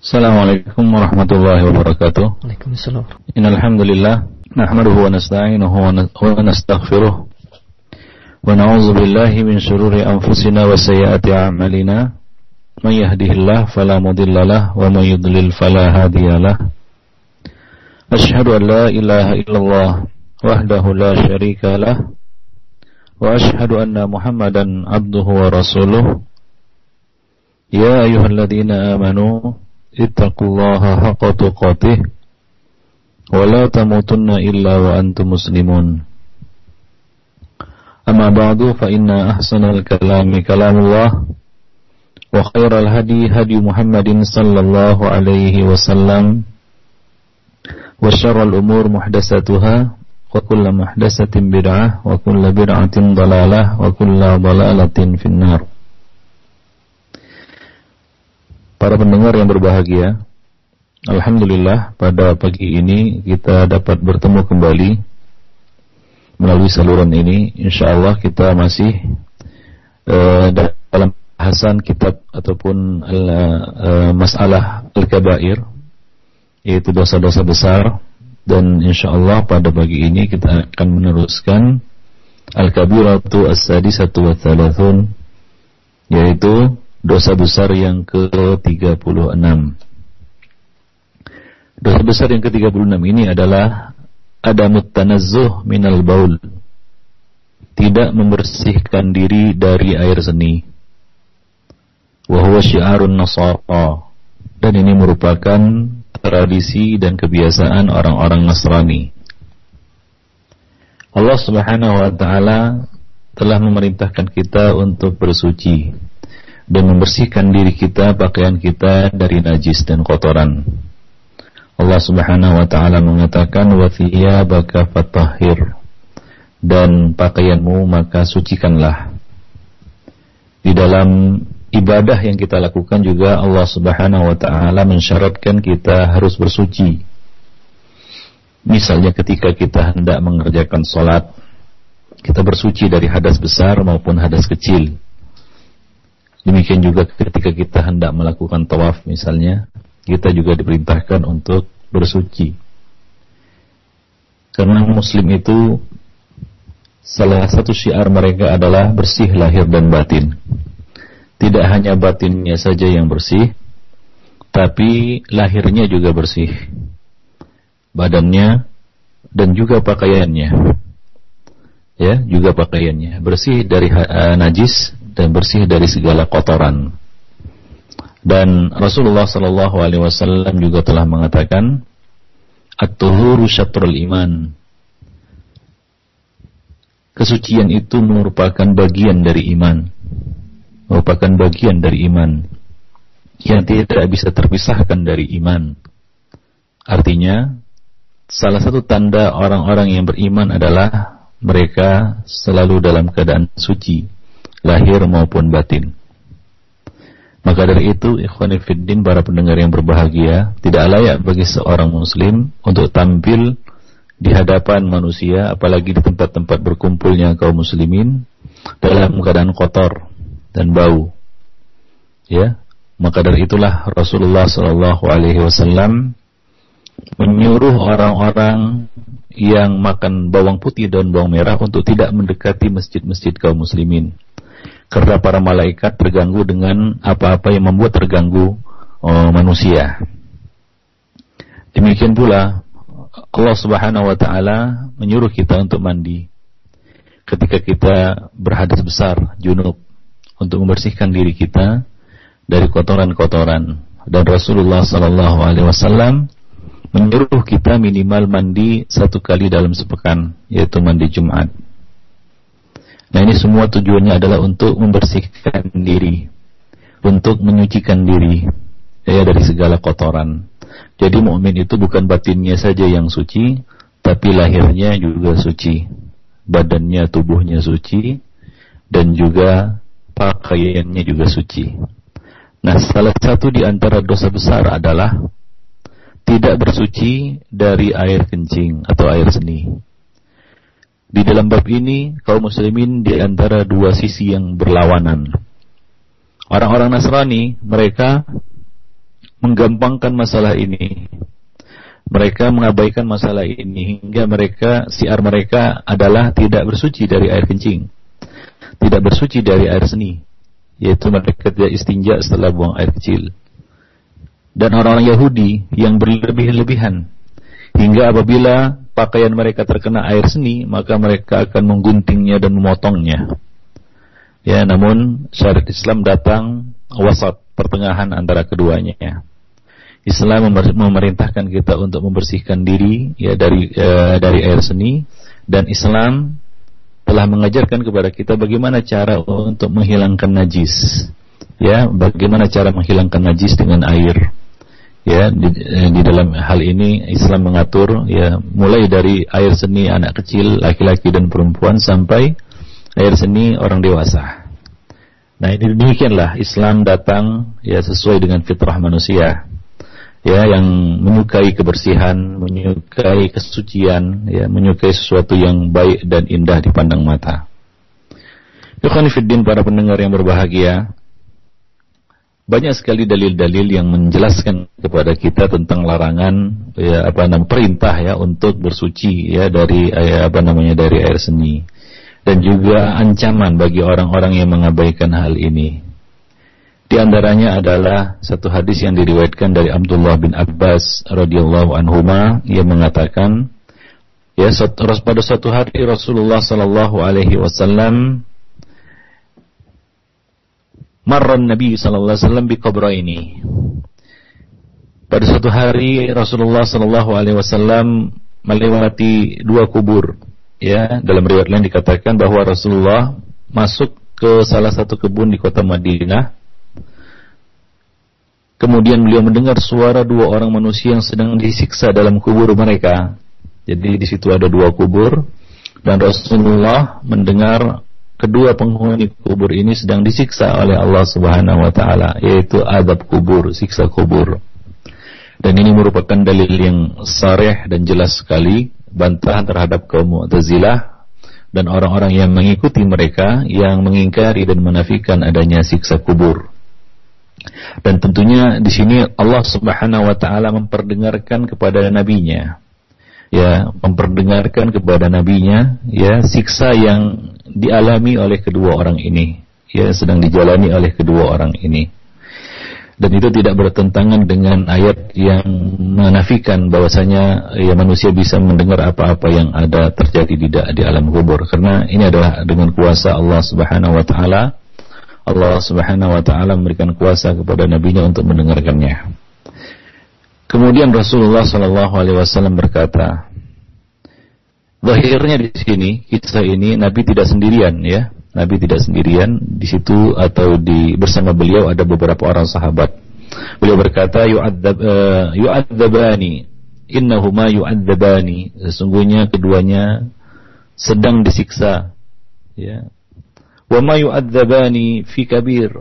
Assalamualaikum warahmatullahi wabarakatuh. Waalaikumsalam. Innal hamdalillah nahmaduhu wa nasta'inuhu wa nastaghfiruh wa na'udzu billahi min shururi anfusina wa sayyiati a'malina. May yahdihillahu fala mudilla lahu wa may yudlil fala hadiya lahu. Asyhadu an la ilaha illallah wahdahu la syarika lahu wa asyhadu anna Muhammadan abduhu wa rasuluh. Ya ayyuhalladzina amanu ittaqullaha haqqa tuqatih wa la tamutunna illa wa antum muslimun. Amma ba'du fa inna ahsanal kalami kalamullah wa khairal hadi hadi Muhammadin sallallahu alaihi wasallam wa syarrul umur muhdatsatuha wa kullu muhdatsatin bid'ah wa kullu bid'atin dhalalah wa kullu dhalalatin finnar. Para pendengar yang berbahagia, alhamdulillah pada pagi ini kita dapat bertemu kembali melalui saluran ini. Insyaallah kita masih dalam bahasan kitab ataupun masalah al-kabair, yaitu dosa-dosa besar, dan insyaallah pada pagi ini kita akan meneruskan al-kabiratu as-sadisatu wa thalathun, yaitu dosa besar yang ke-36. Dosa besar yang ke-36 ini adalah adamut tanazzuh minal baul, tidak membersihkan diri dari air seni. Wa huwa syiarun nasara, dan ini merupakan tradisi dan kebiasaan orang-orang Nasrani. Allah Subhanahu wa taala telah memerintahkan kita untuk bersuci dan membersihkan diri kita, pakaian kita dari najis dan kotoran. Allah Subhanahu wa taala mengatakan wa thiyabaka fatahhir, dan pakaianmu maka sucikanlah. Di dalam ibadah yang kita lakukan juga Allah Subhanahu wa taala mensyaratkan kita harus bersuci. Misalnya ketika kita hendak mengerjakan salat, kita bersuci dari hadas besar maupun hadas kecil. Demikian juga ketika kita hendak melakukan tawaf misalnya, kita juga diperintahkan untuk bersuci. Karena muslim itu salah satu syiar mereka adalah bersih lahir dan batin. Tidak hanya batinnya saja yang bersih, tapi lahirnya juga bersih, badannya dan juga pakaiannya. Ya, juga pakaiannya bersih dari najis dan bersih dari segala kotoran. Dan Rasulullah sallallahu alaihi wasallam juga telah mengatakan, at-tuhuru syatrul iman. Kesucian itu merupakan bagian dari iman. Merupakan bagian dari iman yang tidak bisa terpisahkan dari iman. Artinya, salah satu tanda orang-orang yang beriman adalah mereka selalu dalam keadaan suci, lahir maupun batin. Maka dari itu, ikhwani fiddin, para pendengar yang berbahagia, tidak layak bagi seorang muslim untuk tampil di hadapan manusia, apalagi di tempat-tempat berkumpulnya kaum muslimin, dalam keadaan kotor dan bau. Ya, maka dari itulah Rasulullah sallallahu alaihi wasallam menyuruh orang-orang yang makan bawang putih dan bawang merah untuk tidak mendekati masjid-masjid kaum muslimin, karena para malaikat terganggu dengan apa-apa yang membuat terganggu manusia. Demikian pula Allah Subhanahu wa taala menyuruh kita untuk mandi ketika kita berhadas besar, junub, untuk membersihkan diri kita dari kotoran-kotoran. Dan Rasulullah sallallahu alaihi wasallam menyuruh kita minimal mandi 1 kali dalam sepekan, yaitu mandi Jumat. Nah, ini semua tujuannya adalah untuk membersihkan diri, untuk menyucikan diri dari segala kotoran. Jadi mukmin itu bukan batinnya saja yang suci, tapi lahirnya juga suci, badannya, tubuhnya suci, dan juga pakaiannya juga suci. Nah, salah satu di antara dosa besar adalah tidak bersuci dari air kencing atau air seni. Di dalam bab ini, kaum muslimin di antara dua sisi yang berlawanan. Orang-orang Nasrani, mereka menggampangkan masalah ini. Mereka mengabaikan masalah ini hingga syiar mereka adalah tidak bersuci dari air kencing, tidak bersuci dari air seni, yaitu mereka tidak istinja setelah buang air kecil. Dan orang-orang Yahudi yang berlebih-lebihan hingga apabila pakaian mereka terkena air seni, maka mereka akan mengguntingnya dan memotongnya. Ya, namun syariat Islam datang wasat, pertengahan antara keduanya. Islam memerintahkan kita untuk membersihkan diri ya dari air seni, dan Islam telah mengajarkan kepada kita bagaimana cara untuk menghilangkan najis. Ya, bagaimana cara menghilangkan najis dengan air. Ya, di dalam hal ini Islam mengatur ya mulai dari air seni anak kecil, laki-laki dan perempuan, sampai air seni orang dewasa. Nah, ini demikianlah Islam datang ya sesuai dengan fitrah manusia. Ya, yang menyukai kebersihan, menyukai kesucian, ya, menyukai sesuatu yang baik dan indah dipandang mata. Ikhwan fillah, para pendengar yang berbahagia, banyak sekali dalil-dalil yang menjelaskan kepada kita tentang larangan ya perintah ya untuk bersuci ya dari dari air seni, dan juga ancaman bagi orang-orang yang mengabaikan hal ini. Di antaranya adalah satu hadis yang diriwayatkan dari Abdullah bin Abbas radhiyallahu anhuma yang mengatakan ya pada suatu hari Rasulullah sallallahu alaihi wasallam marran Nabi sallallahu alaihi wasallam bi qabraini. Pada suatu hari Rasulullah sallallahu alaihi wasallam melewati dua kubur. Ya, dalam riwayat lain dikatakan bahwa Rasulullah masuk ke salah satu kebun di kota Madinah. Kemudian beliau mendengar suara dua orang manusia yang sedang disiksa dalam kubur mereka. Jadi di situ ada dua kubur, dan Rasulullah mendengar kedua penghuni kubur ini sedang disiksa oleh Allah Subhanahu wa taala, yaitu azab kubur, siksa kubur. Dan ini merupakan dalil yang sharih dan jelas sekali bantahan terhadap kaum Mu'tazilah dan orang-orang yang mengikuti mereka yang mengingkari dan menafikan adanya siksa kubur. Dan tentunya di sini Allah Subhanahu wa taala memperdengarkan kepada nabinya, ya, memperdengarkan kepada nabinya ya siksa yang dialami oleh kedua orang ini, ya, sedang dijalani oleh kedua orang ini. Dan itu tidak bertentangan dengan ayat yang menafikan bahwasanya ya manusia bisa mendengar apa-apa yang ada terjadi di alam kubur, karena ini adalah dengan kuasa Allah Subhanahu wa taala. Allah Subhanahu wa taala memberikan kuasa kepada nabinya untuk mendengarkannya. Kemudian Rasulullah sallallahu alaihi wasallam berkata, zahirnya di sini kisah ini Nabi tidak sendirian ya. Nabi tidak sendirian di situ, atau bersama beliau ada beberapa orang sahabat. Beliau berkata, yu'adzabani, innahuma yu'adzabani, sesungguhnya keduanya sedang disiksa ya. Wa ma yu'adzabani fi kabir,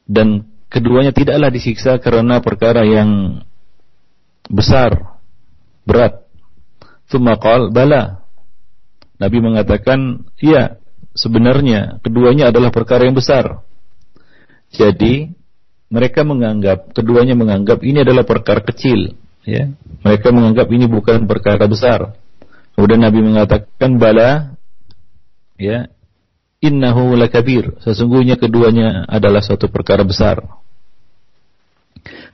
dan keduanya tidaklah disiksa karena perkara yang besar, berat. Tsumma qala bala, Nabi mengatakan, ya, sebenarnya keduanya adalah perkara yang besar. Jadi keduanya menganggap ini adalah perkara kecil, ya. Mereka menganggap ini bukan perkara besar. Kemudian Nabi mengatakan, bala, ya, innahu lakabir, sesungguhnya keduanya adalah suatu perkara besar.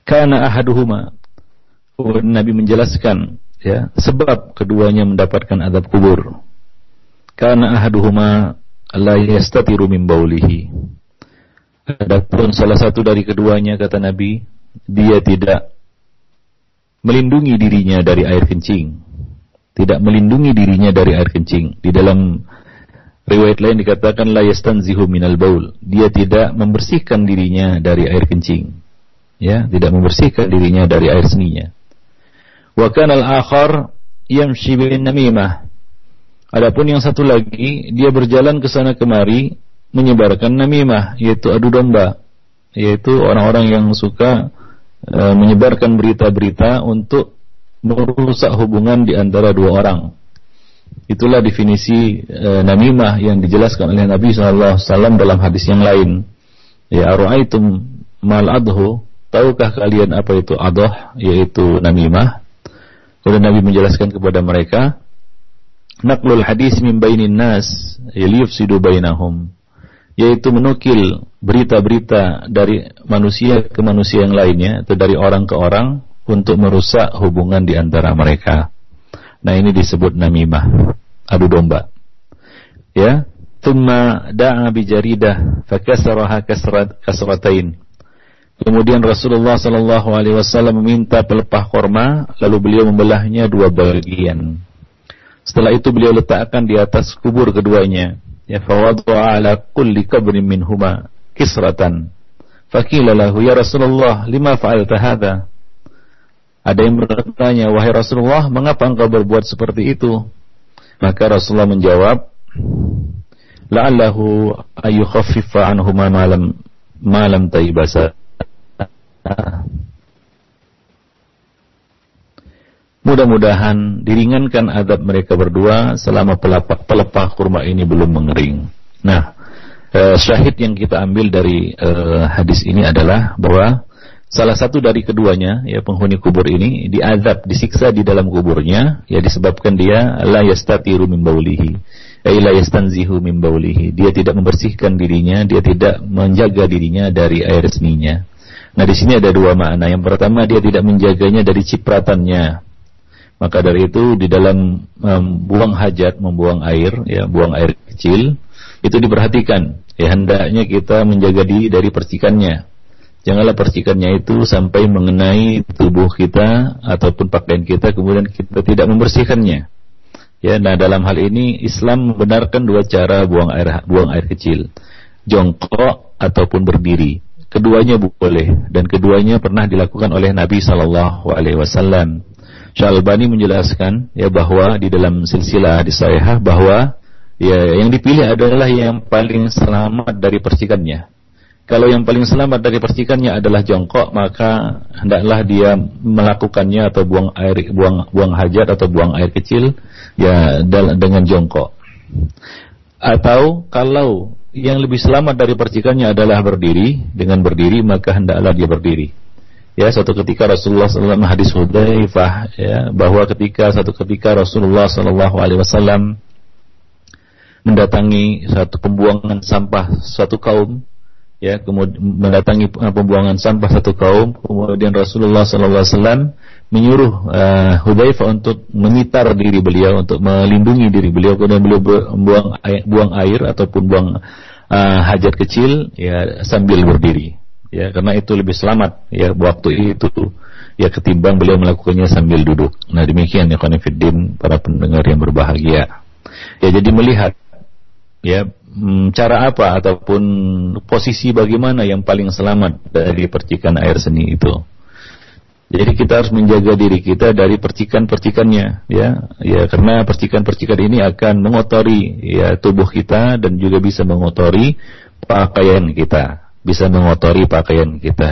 Kana ahaduhuma, Nabi menjelaskan ya sebab keduanya mendapatkan azab kubur. Kana ahaduhuma la yastatiru min baulihi, adapun salah satu dari keduanya, kata Nabi, dia tidak melindungi dirinya dari air kencing. Tidak melindungi dirinya dari air kencing. Di dalam riwayat lain dikatakan la yastanzihu minal baul, dia tidak membersihkan dirinya dari air kencing. Ya, tidak membersihkan dirinya dari air seninya. Wa kana al-akhar yamshi bin namimah. Adapun yang satu lagi, dia berjalan ke sana kemari menyebarkan namimah, yaitu adu domba, yaitu orang-orang yang suka menyebarkan berita-berita untuk merusak hubungan di antara dua orang. Itulah definisi namimah yang dijelaskan oleh Nabi SAW dalam hadis yang lain. Ya, ara'aitum mal adhu tahukah kalian apa itu adoh, yaitu namimah? Kemudian Nabi menjelaskan kepada mereka, naqlul hadis min bainin nas liyufsidu bainahum, yaitu menukil berita-berita dari manusia ke manusia yang lainnya, atau dari orang ke orang, untuk merusak hubungan di antara mereka. Nah, ini disebut namimah, adu domba. Ya, thumma da'a bi jaridah fakasaraha kasratain. Kemudian Rasulullah sallallahu alaihi wasallam meminta pelepah korma, lalu beliau membelahnya dua bagian. Setelah itu beliau letakkan di atas kubur keduanya. Ya, fawadha'a ala kulli qabrin minhuma kisratan. Faqila lahu, ya Rasulullah, lima fa'alta hadza? Ada yang bertanya, wahai Rasulullah, mengapa engkau berbuat seperti itu? Maka Rasulullah menjawab, la'allahu ayyukhaffifa anhuma ma lam taibasa. Mudah-mudahan diringankan azab mereka berdua selama pelepah kurma ini belum mengering. Nah, syahid yang kita ambil dari hadis ini adalah bahwa salah satu dari keduanya, ya, penghuni kubur ini diazab, disiksa di dalam kuburnya, ya, disebabkan dia la yastatiru min baulihi, la yastanzihu min baulihi. Dia tidak membersihkan dirinya, dia tidak menjaga dirinya dari air seninya. Nah, di sini ada dua makna. Yang pertama, dia tidak menjaganya dari cipratannya. Maka dari itu di dalam buang hajat, membuang air, ya, buang air kecil, itu diperhatikan. Ya, hendaknya kita menjaga diri dari percikannya. Janganlah percikannya itu sampai mengenai tubuh kita ataupun pakaian kita, kemudian kita tidak membersihkannya. Ya, nah, dalam hal ini Islam membenarkan dua cara buang air kecil, jongkok ataupun berdiri. Keduanya boleh, dan keduanya pernah dilakukan oleh Nabi sallallahu alaihi wasallam. Syalbani menjelaskan, ya, bahwa di dalam silsilah hadis sahihah bahwa, ya, yang dipilih adalah yang paling selamat dari percikannya. Kalau yang paling selamat dari percikannya adalah jongkok, maka hendaklah dia melakukannya atau buang hajat atau buang air kecil, ya, dengan jongkok. Atau kalau yang lebih selamat dari percikannya adalah berdiri, dengan berdiri maka hendaklah dia berdiri. Ya, suatu ketika Rasulullah SAW, hadis Hudzaifah, ya, bahwa satu ketika Rasulullah SAW mendatangi satu pembuangan sampah suatu kaum, ya, kemudian mendatangi pembuangan sampah satu kaum, kemudian Rasulullah SAW menyuruh Hudzaifah untuk menyitar diri beliau, untuk melindungi diri beliau, kemudian beliau buang air ataupun buang hajat kecil, ya, sambil berdiri. Ya, karena itu lebih selamat, ya, waktu itu, ya, ketimbang beliau melakukannya sambil duduk. Nah, demikian ya khonifuddin, para pendengar yang berbahagia. Ya, jadi melihat, ya, cara apa ataupun posisi bagaimana yang paling selamat dari percikan air seni itu. Jadi kita harus menjaga diri kita dari percikan-percikannya, ya, karena percikan-percikan ini akan mengotori, ya, tubuh kita dan juga bisa mengotori pakaian kita.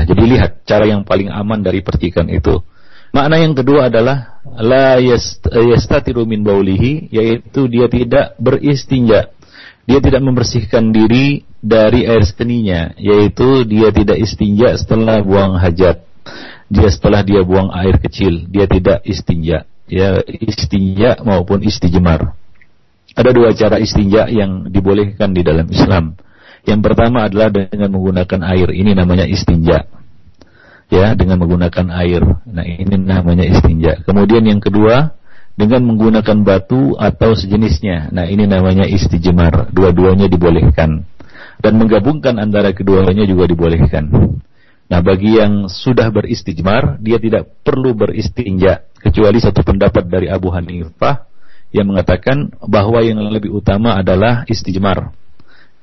Jadi lihat cara yang paling aman dari percikan itu. Makna yang kedua adalah la yastatiru min baulihi, yaitu dia tidak beristinja. Dia tidak membersihkan diri dari air seninya, yaitu dia tidak istinja setelah buang hajat. Setelah dia buang air kecil, dia tidak istinja. Ya, istinja maupun istijmar. Ada dua cara istinja yang dibolehkan di dalam Islam. Yang pertama adalah dengan menggunakan air. Ini namanya istinja. Ya, dengan menggunakan air. Nah, ini namanya istinja. Kemudian yang kedua, dengan menggunakan batu atau sejenisnya. Nah, ini namanya istijmar. Dua-duanya dibolehkan. Dan menggabungkan antara keduanya juga dibolehkan. Nah, bagi yang sudah beristijmar, dia tidak perlu beristinja. Kecuali satu pendapat dari Abu Hanifah yang mengatakan bahwa yang lebih utama adalah istijmar,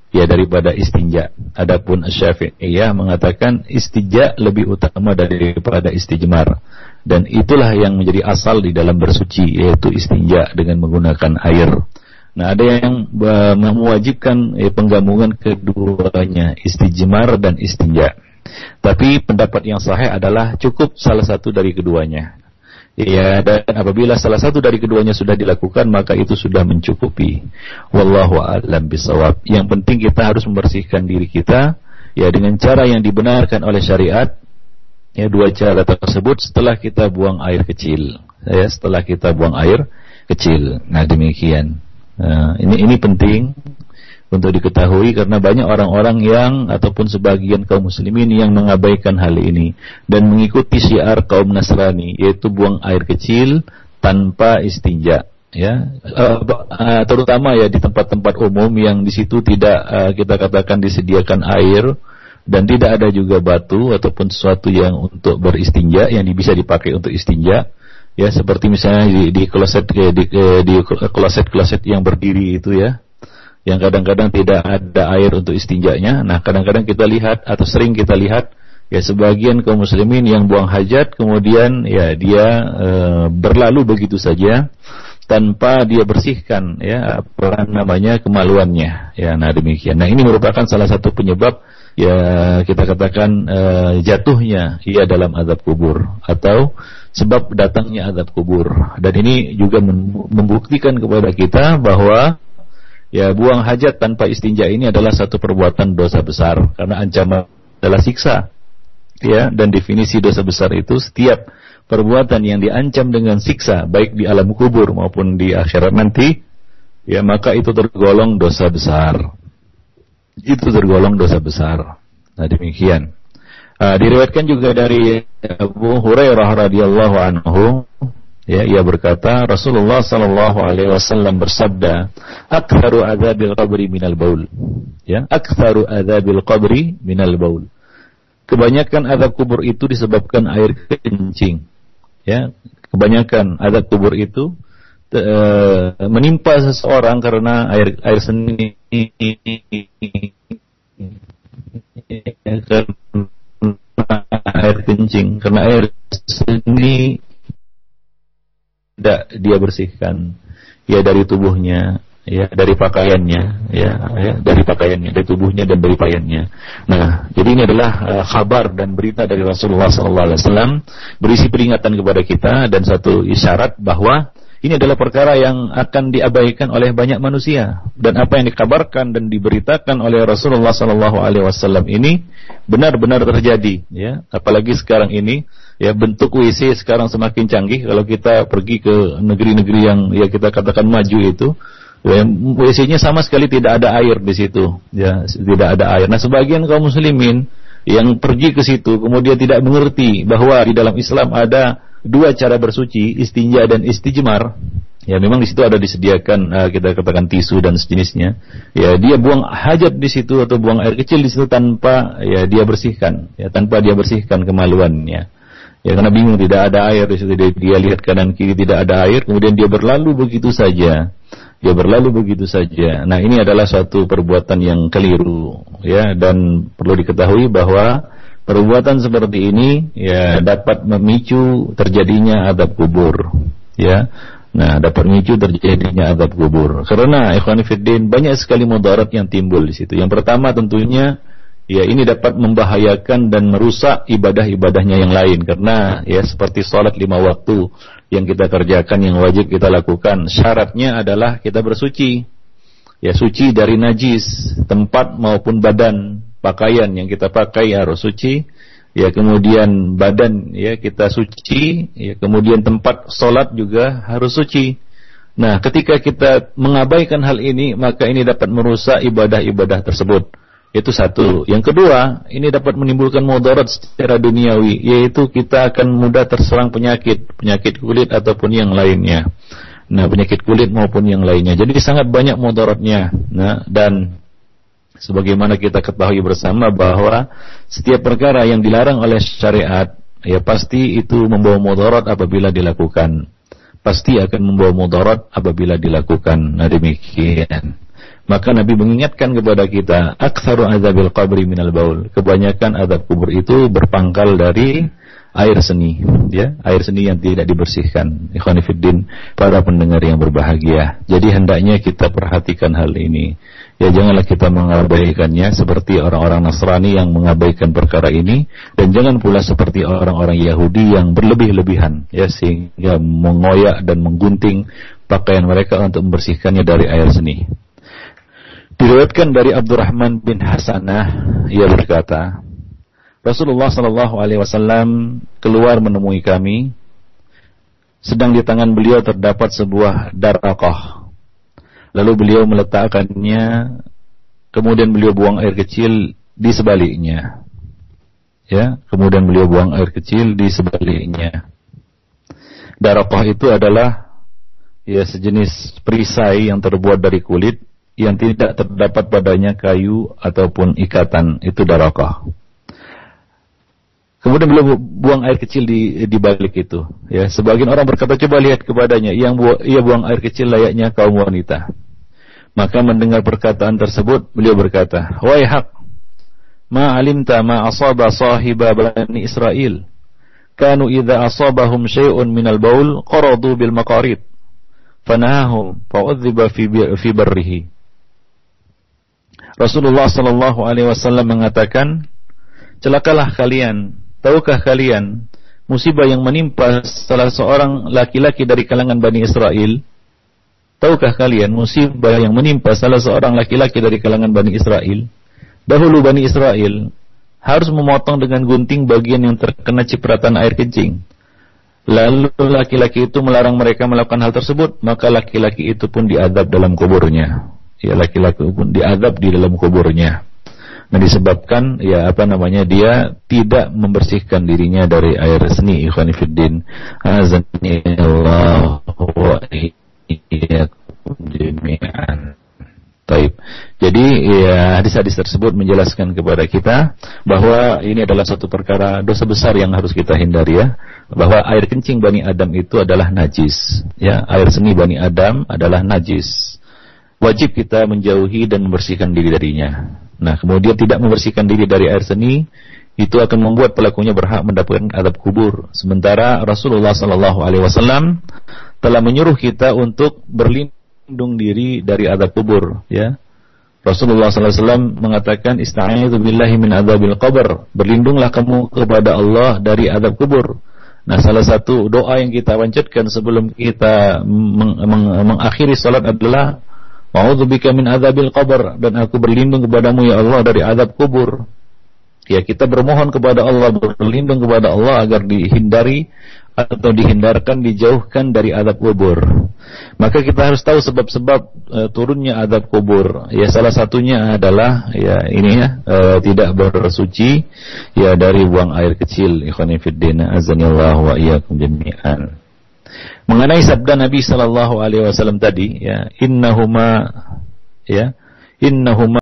ya, daripada istinja. Adapun Syafi'iyah mengatakan istinja lebih utama daripada istijmar. Dan itulah yang menjadi asal di dalam bersuci, yaitu istinja dengan menggunakan air. Nah, ada yang mewajibkan penggabungan keduanya, istijmar dan istinja. Tapi pendapat yang sahih adalah cukup salah satu dari keduanya. Ya, dan apabila salah satu dari keduanya sudah dilakukan, maka itu sudah mencukupi. Wallahu a'lam bishawab. Yang penting kita harus membersihkan diri kita, ya, dengan cara yang dibenarkan oleh syariat, Ya, dua cara tersebut setelah kita buang air kecil. Ya, setelah kita buang air kecil. Nah, demikian. Ini penting untuk diketahui karena banyak orang-orang yang ataupun sebagian kaum muslimin yang mengabaikan hal ini dan mengikuti syiar kaum Nasrani, yaitu buang air kecil tanpa istinja. Ya, terutama ya di tempat-tempat umum yang di situ tidak kita katakan disediakan air dan tidak ada juga batu ataupun sesuatu yang untuk beristinja yang bisa dipakai untuk istinja. Ya, seperti misalnya di kloset yang berdiri itu ya, yang kadang-kadang tidak ada air untuk istinjanya. Nah, kadang-kadang kita lihat atau sering kita lihat ya sebagian kaum muslimin yang buang hajat kemudian ya dia berlalu begitu saja tanpa dia bersihkan ya apa namanya kemaluannya ya. Nah, demikian. Nah, ini merupakan salah satu penyebab ya kita katakan jatuhnya ia dalam azab kubur atau sebab datangnya azab kubur. Dan ini juga membuktikan kepada kita bahwa ya buang hajat tanpa istinja ini adalah satu perbuatan dosa besar karena ancaman adalah siksa. Ya, dan definisi dosa besar itu setiap perbuatan yang diancam dengan siksa baik di alam kubur maupun di akhirat nanti, ya maka itu tergolong dosa besar. Itu tergolong dosa besar. Nah, demikian. Diriwayatkan juga dari Abu Hurairah radhiyallahu anhu, ya, ia berkata Rasulullah sallallahu alaihi wasallam bersabda, "Aktsaru adzabil qabri minal baul." Ya, aktsaru adzabil qabri minal baul. Kebanyakan azab kubur itu disebabkan air kencing. Ya, kebanyakan azab kubur itu menimpa seseorang karena air seni, karena air kencing, karena air seni tidak dia bersihkan ya dari tubuhnya, ya dari pakaiannya, ya dari pakaiannya, dari tubuhnya dan dari pakaiannya. Nah, jadi ini adalah kabar dan berita dari Rasulullah SAW berisi peringatan kepada kita dan satu isyarat bahwa ini adalah perkara yang akan diabaikan oleh banyak manusia, dan apa yang dikabarkan dan diberitakan oleh Rasulullah SAW ini benar-benar terjadi. Ya, apalagi sekarang ini, ya bentuk WC sekarang semakin canggih. Kalau kita pergi ke negeri-negeri yang ya kita katakan maju itu, WC-nya sama sekali tidak ada air di situ, ya tidak ada air. Nah, sebagian kaum muslimin yang pergi ke situ kemudian tidak mengerti bahwa di dalam Islam ada dua cara bersuci, istinja dan istijmar. Ya, memang di situ ada disediakan kita katakan tisu dan sejenisnya. Ya, dia buang hajat di situ atau buang air kecil di situ tanpa ya dia bersihkan, ya tanpa dia bersihkan kemaluannya. Ya, karena bingung tidak ada air di situ, dia lihat kanan kiri tidak ada air, kemudian dia berlalu begitu saja. Dia berlalu begitu saja. Nah, ini adalah suatu perbuatan yang keliru, ya, dan perlu diketahui bahwa perbuatan seperti ini ya dapat memicu terjadinya azab kubur, ya. Nah, dapat memicu terjadinya azab kubur. Karena ikhwan fillah banyak sekali mudarat yang timbul di situ. Yang pertama tentunya ya ini dapat membahayakan dan merusak ibadah-ibadahnya yang lain, karena ya seperti salat 5 waktu yang kita kerjakan yang wajib kita lakukan, syaratnya adalah kita bersuci. Ya, suci dari najis, tempat maupun badan. Pakaian yang kita pakai harus suci, ya kemudian badan ya kita suci, ya kemudian tempat sholat juga harus suci. Nah, ketika kita mengabaikan hal ini, maka ini dapat merusak ibadah-ibadah tersebut. Itu satu. Yang kedua, ini dapat menimbulkan mudarat secara duniawi, yaitu kita akan mudah terserang penyakit kulit ataupun yang lainnya. Nah, penyakit kulit maupun yang lainnya. Jadi sangat banyak mudaratnya. Nah, dan sebagaimana kita ketahui bersama bahwa setiap perkara yang dilarang oleh syariat, ya pasti itu membawa mudarat apabila dilakukan. Pasti akan membawa mudarat apabila dilakukan. Nah, demikian. Maka Nabi mengingatkan kepada kita, aktsaru adzabil qabri minal baul. Kebanyakan azab kubur itu berpangkal dari air seni, ya, air seni yang tidak dibersihkan. Ikhwani fiddin, para pendengar yang berbahagia. Jadi hendaknya kita perhatikan hal ini. Ya, janganlah kita mengabaikannya seperti orang-orang Nasrani yang mengabaikan perkara ini, dan jangan pula seperti orang-orang Yahudi yang berlebih-lebihan, ya, sehingga mengoyak dan menggunting pakaian mereka untuk membersihkannya dari air seni. Diriwayatkan dari Abdurrahman bin Hasanah, ia berkata, Rasulullah sallallahu alaihi wasallam keluar menemui kami, sedang di tangan beliau terdapat sebuah daraqah. Lalu beliau meletakkannya, kemudian beliau buang air kecil di sebaliknya. Ya, kemudian beliau buang air kecil di sebaliknya. Daraqah itu adalah ya sejenis perisai yang terbuat dari kulit yang tidak terdapat padanya kayu ataupun ikatan, itu daraqah. Kemudian beliau buang air kecil di balik itu. Ya, sebagian orang berkata, coba lihat kepadanya, ia buang air kecil layaknya kaum wanita. Maka mendengar perkataan tersebut, beliau berkata, wahai hak, ma alimta ma asaba sahiba bani Israel, kanu idza asabahum syai'un minal baul qaradu bil maqarid, fanahahum fa'udhiba fi barrihi. Rasulullah sallallahu alaihi wasallam mengatakan, celakalah kalian. Tahukah kalian musibah yang menimpa salah seorang laki-laki dari kalangan Bani Israel? Tahukah kalian musibah yang menimpa salah seorang laki-laki dari kalangan Bani Israel? Dahulu Bani Israel harus memotong dengan gunting bagian yang terkena cipratan air kencing. Lalu laki-laki itu melarang mereka melakukan hal tersebut, maka laki-laki itu pun diadab dalam kuburnya. Ya, laki-laki pun diadab di dalam kuburnya. Nah, disebabkan dia tidak membersihkan dirinya dari air seni. Ikhwani fiddin, azani Allah wa iyyakum jami'an. Taib. Jadi ya, hadis-hadis tersebut menjelaskan kepada kita bahwa ini adalah suatu perkara dosa besar yang harus kita hindari, ya. Bahwa air kencing Bani Adam itu adalah najis, ya. Air seni Bani Adam adalah najis. Wajib kita menjauhi dan membersihkan diri darinya. Nah, kemudian tidak membersihkan diri dari air seni itu akan membuat pelakunya berhak mendapatkan azab kubur. Sementara Rasulullah sallallahu alaihi wasallam telah menyuruh kita untuk berlindung diri dari azab kubur, ya. Rasulullah sallallahu alaihi wasallam mengatakan, "Ista'idzu billahi min adzabil qabr." Berlindunglah kamu kepada Allah dari azab kubur. Nah, salah satu doa yang kita panjatkan sebelum kita mengakhiri salat adalah, "A'udzubika min adzabil qabr," dan aku berlindung kepadamu ya Allah dari azab kubur. Ya, kita bermohon kepada Allah, berlindung kepada Allah agar dihindari atau dihindarkan, dijauhkan dari azab kubur. Maka kita harus tahu sebab-sebab turunnya azab kubur. Ya, salah satunya adalah tidak bersuci ya dari buang air kecil. Ikhwani fiddin, azanillahu wa iyyakum jami'an. Mengenai sabda Nabi sallallahu alaihi wasallam tadi, innahuma